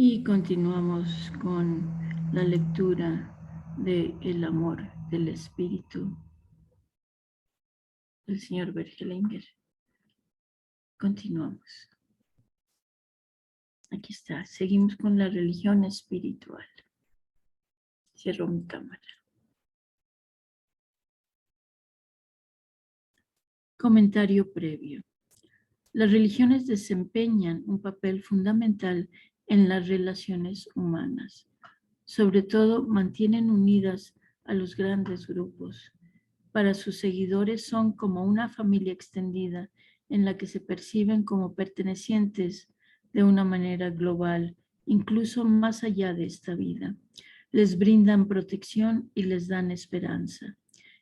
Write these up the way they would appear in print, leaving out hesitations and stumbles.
Y continuamos con la lectura de El amor del espíritu del señor Bergelinger. Continuamos. Aquí está. Seguimos con la religión espiritual. Cierro mi cámara. Comentario previo. Las religiones desempeñan un papel fundamental en las relaciones humanas. Sobre todo, mantienen unidas a los grandes grupos. Para sus seguidores son como una familia extendida en la que se perciben como pertenecientes de una manera global, incluso más allá de esta vida. Les brindan protección y les dan esperanza.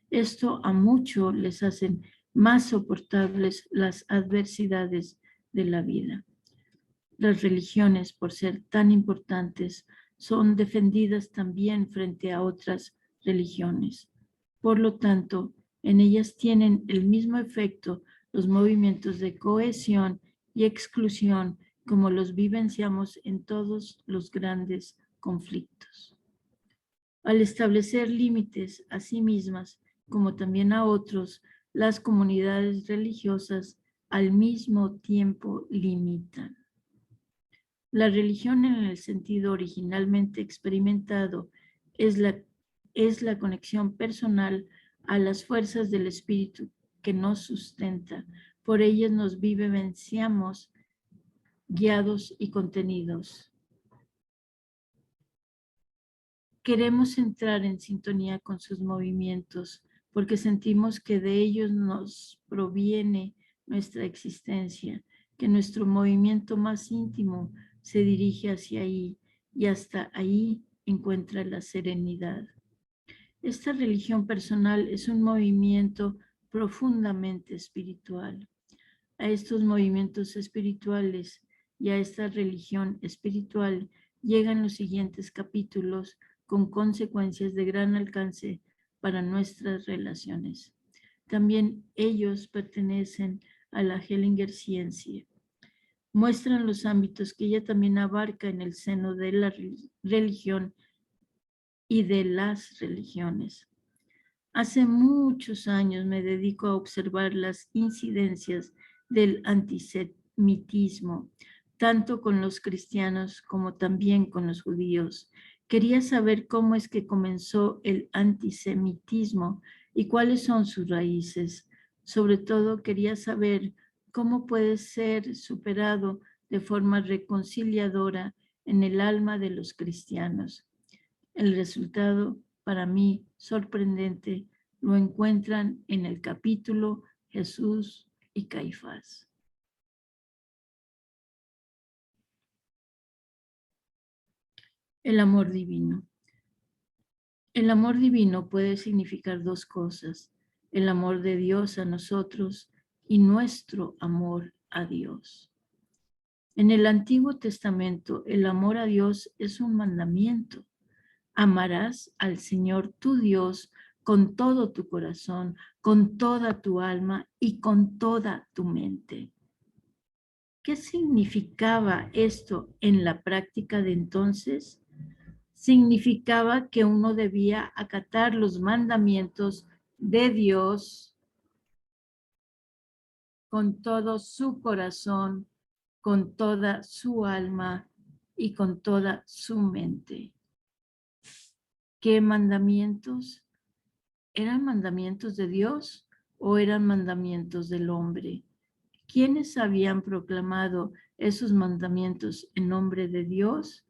Esto a muchos les hacen más soportables las adversidades de la vida. Las religiones, por ser tan importantes, son defendidas también frente a otras religiones. Por lo tanto, en ellas tienen el mismo efecto los movimientos de cohesión y exclusión como los vivenciamos en todos los grandes conflictos. Al establecer límites a sí mismas, como también a otros, las comunidades religiosas al mismo tiempo limitan. La religión en el sentido originalmente experimentado es la conexión personal a las fuerzas del espíritu que nos sustenta. Por ellas nos vivenciamos guiados y contenidos. Queremos entrar en sintonía con sus movimientos porque sentimos que de ellos nos proviene nuestra existencia, que nuestro movimiento más íntimo se dirige hacia ahí y hasta ahí encuentra la serenidad. Esta religión personal es un movimiento profundamente espiritual. A estos movimientos espirituales y a esta religión espiritual llegan los siguientes capítulos con consecuencias de gran alcance para nuestras relaciones. También ellos pertenecen a la Hellinger ciencia. Muestran los ámbitos que ella también abarca en el seno de la religión y de las religiones. Hace muchos años me dedico a observar las incidencias del antisemitismo, tanto con los cristianos como también con los judíos. Quería saber cómo es que comenzó el antisemitismo y cuáles son sus raíces. Sobre todo quería saber cómo puede ser superado de forma reconciliadora en el alma de los cristianos. El resultado, para mí, sorprendente, lo encuentran en el capítulo Jesús y Caifás. El amor divino. El amor divino puede significar dos cosas: el amor de Dios a nosotros y nuestro amor a Dios. En el Antiguo Testamento, el amor a Dios es un mandamiento. Amarás al Señor tu Dios con todo tu corazón, con toda tu alma y con toda tu mente. ¿Qué significaba esto en la práctica de entonces? Significaba que uno debía acatar los mandamientos de Dios con todo su corazón, con toda su alma y con toda su mente. ¿Qué mandamientos? ¿Eran mandamientos de Dios o eran mandamientos del hombre? ¿Quiénes habían proclamado esos mandamientos en nombre de Dios?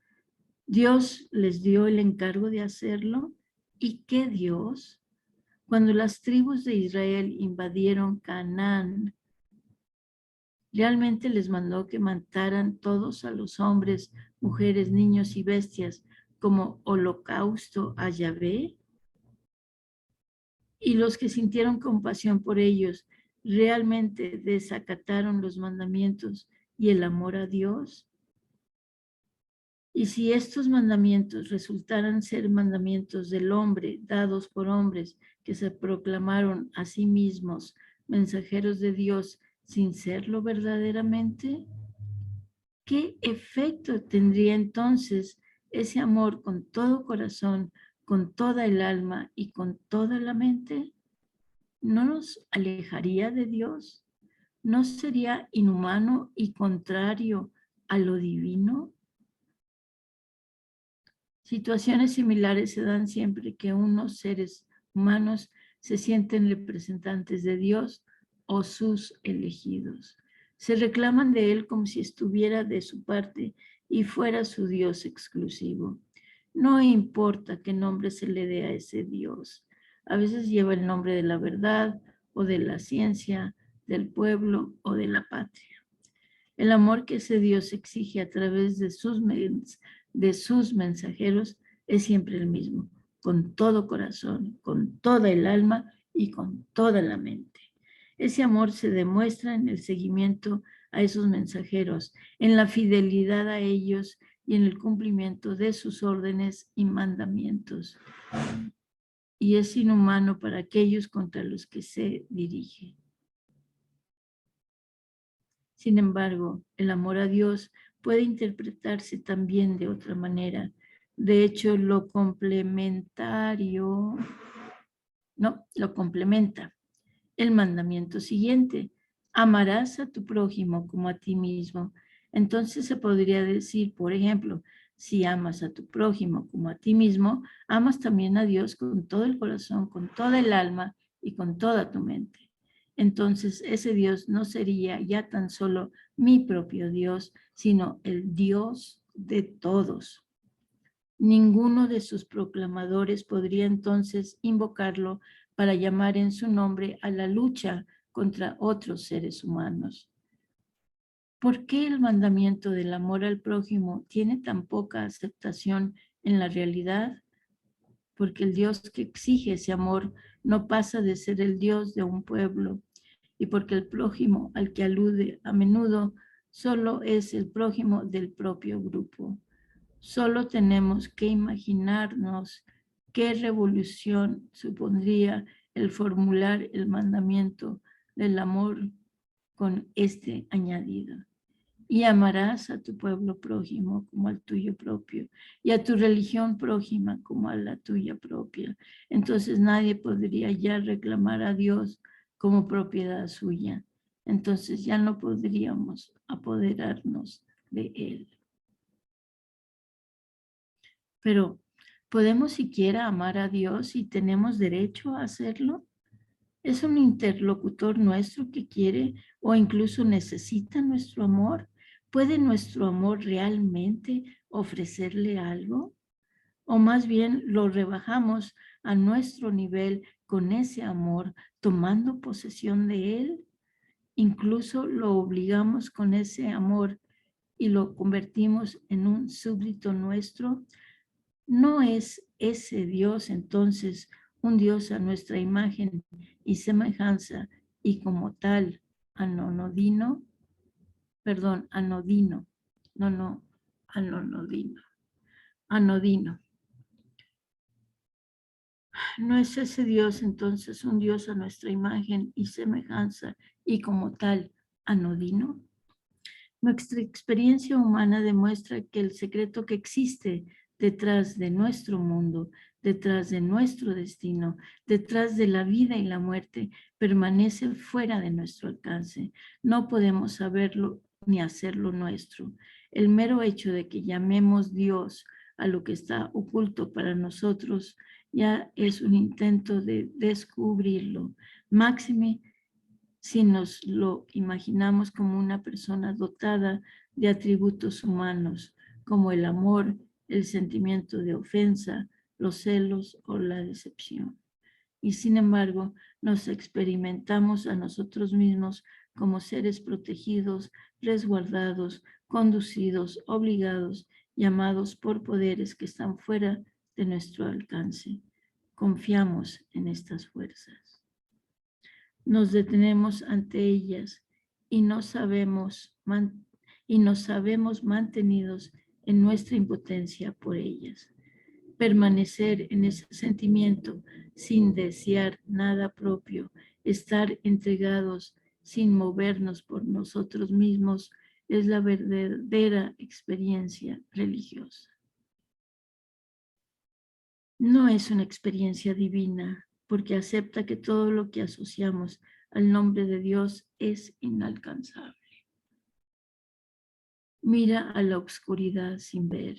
¿Dios les dio el encargo de hacerlo? ¿Y qué Dios? Cuando las tribus de Israel invadieron Canaán, ¿realmente les mandó que mataran todos a los hombres, mujeres, niños y bestias como holocausto a Yahvé? Y los que sintieron compasión por ellos, ¿realmente desacataron los mandamientos y el amor a Dios? Y si estos mandamientos resultaran ser mandamientos del hombre, dados por hombres que se proclamaron a sí mismos mensajeros de Dios sin serlo verdaderamente, ¿qué efecto tendría entonces ese amor con todo corazón, con toda el alma y con toda la mente? ¿No nos alejaría de Dios? ¿No sería inhumano y contrario a lo divino? Situaciones similares se dan siempre que unos seres humanos se sienten representantes de Dios o sus elegidos. Se reclaman de Él como si estuviera de su parte y fuera su Dios exclusivo. No importa qué nombre se le dé a ese Dios. A veces lleva el nombre de la verdad o de la ciencia, del pueblo o de la patria. El amor que ese Dios exige a través de sus mensajeros es siempre el mismo, con todo corazón, con toda el alma y con toda la mente. Ese amor se demuestra en el seguimiento a esos mensajeros, en la fidelidad a ellos y en el cumplimiento de sus órdenes y mandamientos. Y es inhumano para aquellos contra los que se dirige. Sin embargo, el amor a Dios puede interpretarse también de otra manera. De hecho, lo complementa el mandamiento siguiente: amarás a tu prójimo como a ti mismo. Entonces se podría decir, por ejemplo, si amas a tu prójimo como a ti mismo, amas también a Dios con todo el corazón, con toda el alma y con toda tu mente. Entonces ese Dios no sería ya tan solo mi propio Dios, sino el Dios de todos. Ninguno de sus proclamadores podría entonces invocarlo para llamar en su nombre a la lucha contra otros seres humanos. ¿Por qué el mandamiento del amor al prójimo tiene tan poca aceptación en la realidad? Porque el Dios que exige ese amor no pasa de ser el Dios de un pueblo, y porque el prójimo al que alude a menudo solo es el prójimo del propio grupo. Solo tenemos que imaginarnos qué revolución supondría el formular el mandamiento del amor con este añadido: y amarás a tu pueblo prójimo como al tuyo propio, y a tu religión prójima como a la tuya propia. Entonces nadie podría ya reclamar a Dios como propiedad suya. Entonces ya no podríamos apoderarnos de Él. Pero, ¿podemos siquiera amar a Dios y tenemos derecho a hacerlo? ¿Es un interlocutor nuestro que quiere o incluso necesita nuestro amor? ¿Puede nuestro amor realmente ofrecerle algo? ¿O más bien lo rebajamos a nuestro nivel con ese amor, tomando posesión de él? Incluso lo obligamos con ese amor y lo convertimos en un súbdito nuestro. ¿No es ese Dios entonces un Dios a nuestra imagen y semejanza y como tal anodino? Perdón, anodino. No, anodino. ¿No es ese Dios entonces un Dios a nuestra imagen y semejanza y como tal anodino? Nuestra experiencia humana demuestra que el secreto que existe detrás de nuestro mundo, detrás de nuestro destino, detrás de la vida y la muerte, permanece fuera de nuestro alcance. No podemos saberlo ni hacerlo nuestro. El mero hecho de que llamemos Dios a lo que está oculto para nosotros ya es un intento de descubrirlo. Máxime si nos lo imaginamos como una persona dotada de atributos humanos, como el amor, el sentimiento de ofensa, los celos o la decepción. Y sin embargo, nos experimentamos a nosotros mismos como seres protegidos, resguardados, conducidos, obligados, llamados por poderes que están fuera de nuestro alcance. Confiamos en estas fuerzas. Nos detenemos ante ellas y nos sabemos mantenidos en nuestra impotencia por ellas. Permanecer en ese sentimiento sin desear nada propio, estar entregados sin movernos por nosotros mismos, es la verdadera experiencia religiosa. No es una experiencia divina, porque acepta que todo lo que asociamos al nombre de Dios es inalcanzable. Mira a la oscuridad sin ver.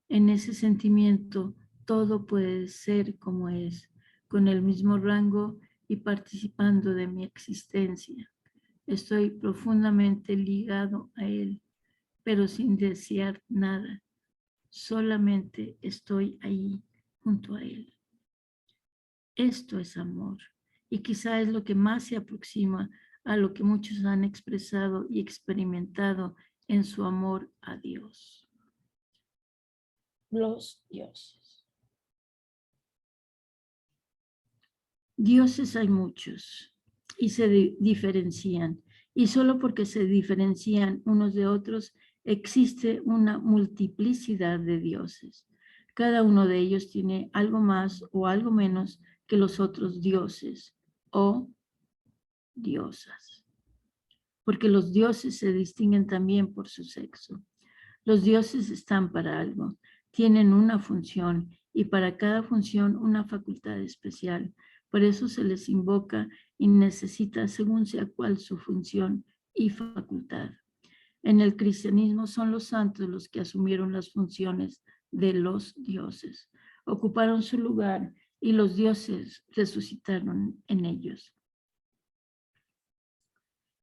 En ese sentimiento, todo puede ser como es, con el mismo rango y participando de mi existencia. Estoy profundamente ligado a Él, pero sin desear nada. Solamente estoy ahí, junto a Él. Esto es amor, y quizá es lo que más se aproxima a lo que muchos han expresado y experimentado en su amor a Dios. Los dioses. Dioses hay muchos y se diferencian, y solo porque se diferencian unos de otros existe una multiplicidad de dioses. Cada uno de ellos tiene algo más o algo menos que los otros dioses o diosas, porque los dioses se distinguen también por su sexo. Los dioses están para algo, tienen una función y para cada función una facultad especial. Por eso se les invoca y necesita según sea cual su función y facultad. En el cristianismo son los santos los que asumieron las funciones de los dioses, ocuparon su lugar y los dioses resucitaron en ellos.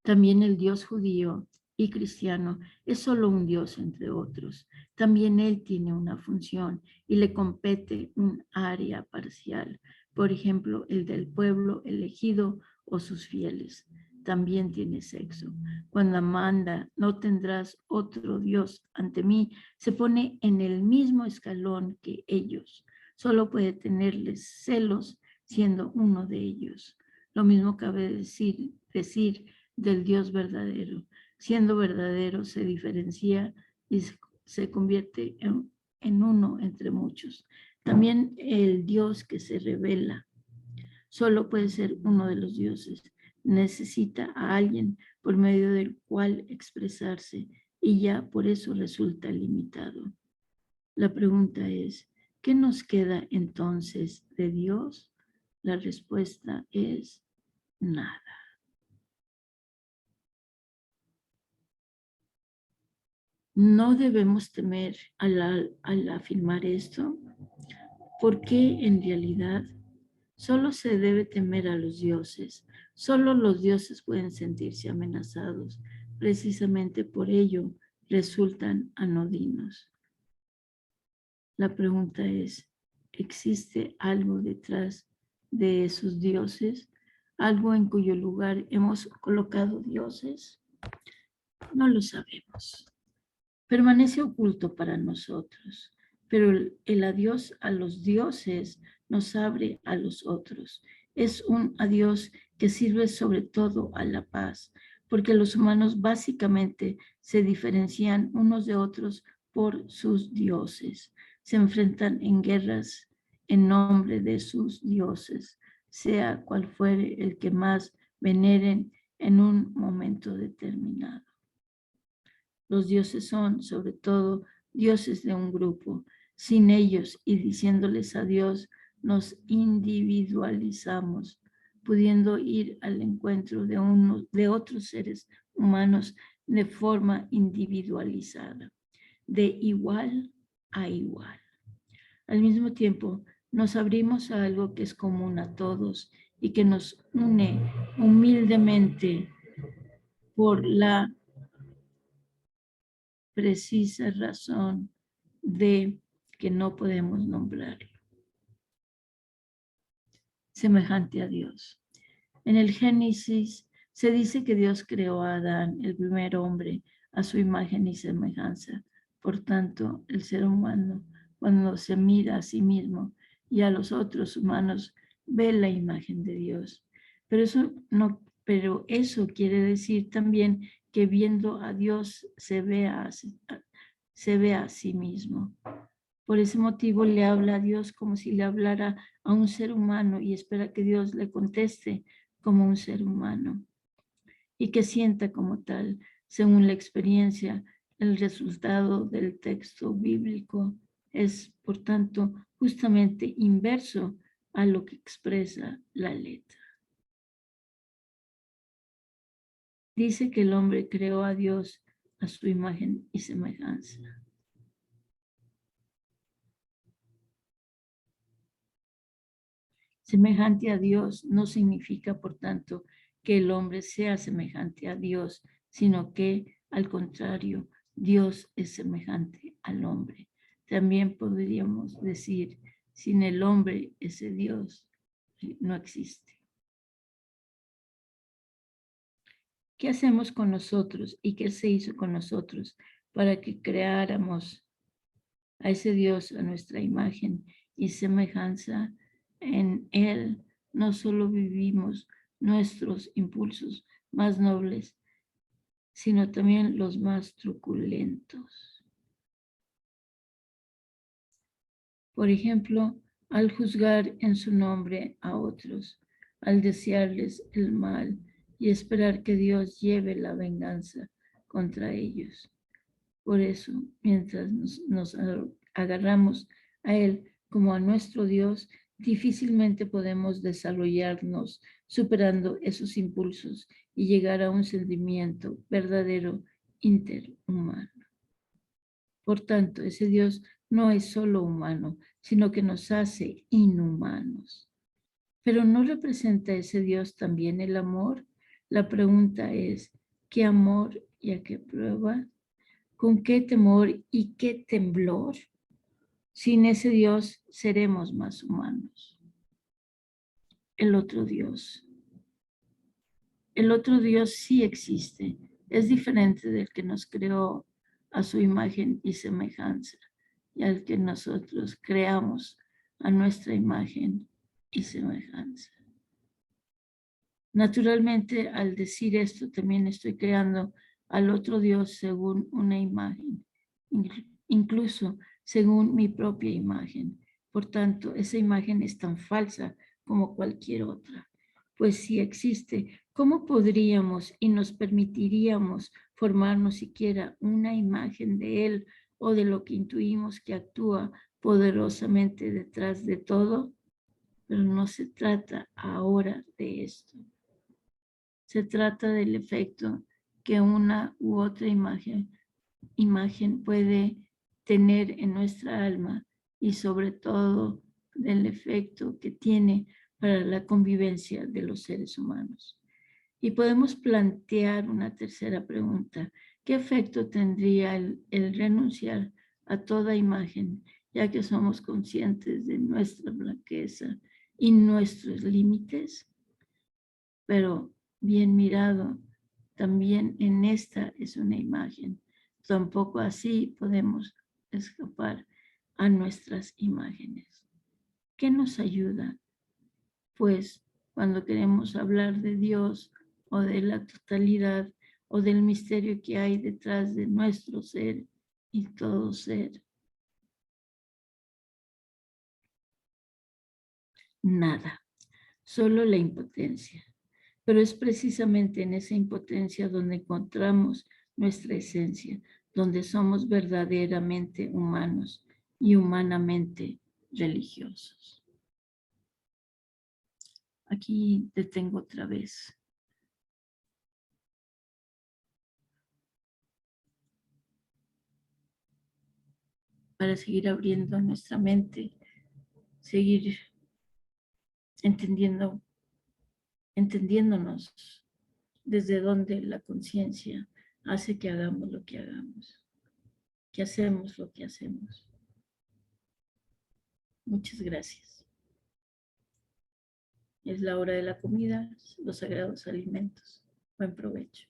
También el Dios judío y cristiano es solo un Dios entre otros. También Él tiene una función y le compete un área parcial. Por ejemplo, el del pueblo elegido o sus fieles. También tiene sexo. Cuando manda, no tendrás otro Dios ante mí, se pone en el mismo escalón que ellos. Solo puede tenerles celos siendo uno de ellos. Lo mismo cabe decir del Dios verdadero. Siendo verdadero se diferencia y se convierte en uno entre muchos. También el Dios que se revela solo puede ser uno de los dioses. Necesita a alguien por medio del cual expresarse y ya por eso resulta limitado. La pregunta es, ¿qué nos queda entonces de Dios? La respuesta es nada. No debemos temer al afirmar esto, porque en realidad solo se debe temer a los dioses. Solo los dioses pueden sentirse amenazados. Precisamente por ello resultan anodinos. La pregunta es, ¿existe algo detrás de esos dioses? ¿Algo en cuyo lugar hemos colocado dioses? No lo sabemos. Permanece oculto para nosotros, pero el adiós a los dioses nos abre a los otros. Es un adiós que sirve sobre todo a la paz, porque los humanos básicamente se diferencian unos de otros por sus dioses. Se enfrentan en guerras en nombre de sus dioses, sea cual fuere el que más veneren en un momento determinado. Los dioses son, sobre todo, dioses de un grupo. Sin ellos y diciéndoles adiós, nos individualizamos, pudiendo ir al encuentro de otros seres humanos de forma individualizada, de igual a igual. Al mismo tiempo, nos abrimos a algo que es común a todos y que nos une humildemente por la precisa razón de que no podemos nombrarlo. Semejante a Dios. En el Génesis se dice que Dios creó a Adán, el primer hombre, a su imagen y semejanza. Por tanto, el ser humano, cuando se mira a sí mismo y a los otros humanos, ve la imagen de Dios. Pero eso quiere decir también que viendo a Dios se ve a sí mismo. Por ese motivo le habla a Dios como si le hablara a un ser humano y espera que Dios le conteste como un ser humano y que sienta como tal. Según la experiencia, el resultado del texto bíblico es, por tanto, justamente inverso a lo que expresa la letra. Dice que el hombre creó a Dios a su imagen y semejanza. Semejante a Dios no significa, por tanto, que el hombre sea semejante a Dios, sino que, al contrario, Dios es semejante al hombre. También podríamos decir, sin el hombre, ese Dios no existe. ¿Qué hacemos con nosotros y qué se hizo con nosotros para que creáramos a ese Dios a nuestra imagen y semejanza? En Él no solo vivimos nuestros impulsos más nobles, sino también los más truculentos. Por ejemplo, al juzgar en su nombre a otros, al desearles el mal y esperar que Dios lleve la venganza contra ellos. Por eso, mientras nos agarramos a Él como a nuestro Dios, difícilmente podemos desarrollarnos superando esos impulsos y llegar a un sentimiento verdadero interhumano. Por tanto, ese Dios no es solo humano, sino que nos hace inhumanos. Pero ¿no representa ese Dios también el amor? La pregunta es, ¿qué amor y a qué prueba? ¿Con qué temor y qué temblor? Sin ese Dios seremos más humanos. El otro Dios. El otro Dios sí existe. Es diferente del que nos creó a su imagen y semejanza y al que nosotros creamos a nuestra imagen y semejanza. Naturalmente, al decir esto, también estoy creando al otro Dios según una imagen, incluso según mi propia imagen. Por tanto, esa imagen es tan falsa como cualquier otra. Pues si existe, ¿cómo podríamos y nos permitiríamos formarnos siquiera una imagen de Él o de lo que intuimos que actúa poderosamente detrás de todo? Pero no se trata ahora de esto. Se trata del efecto que una u otra imagen puede tener en nuestra alma y sobre todo del efecto que tiene para la convivencia de los seres humanos. Y podemos plantear una tercera pregunta. ¿Qué efecto tendría el renunciar a toda imagen, ya que somos conscientes de nuestra blanqueza y nuestros límites? Pero bien mirado, también en esta es una imagen. Tampoco así podemos escapar a nuestras imágenes. ¿Qué nos ayuda? Pues cuando queremos hablar de Dios o de la totalidad o del misterio que hay detrás de nuestro ser y todo ser. Nada, solo la impotencia. Pero es precisamente en esa impotencia donde encontramos nuestra esencia, donde somos verdaderamente humanos y humanamente religiosos. Aquí detengo otra vez. Para seguir abriendo nuestra mente, seguir entendiéndonos desde donde la conciencia hace que hagamos lo que hagamos, que hacemos lo que hacemos. Muchas gracias. Es la hora de la comida, los sagrados alimentos. Buen provecho.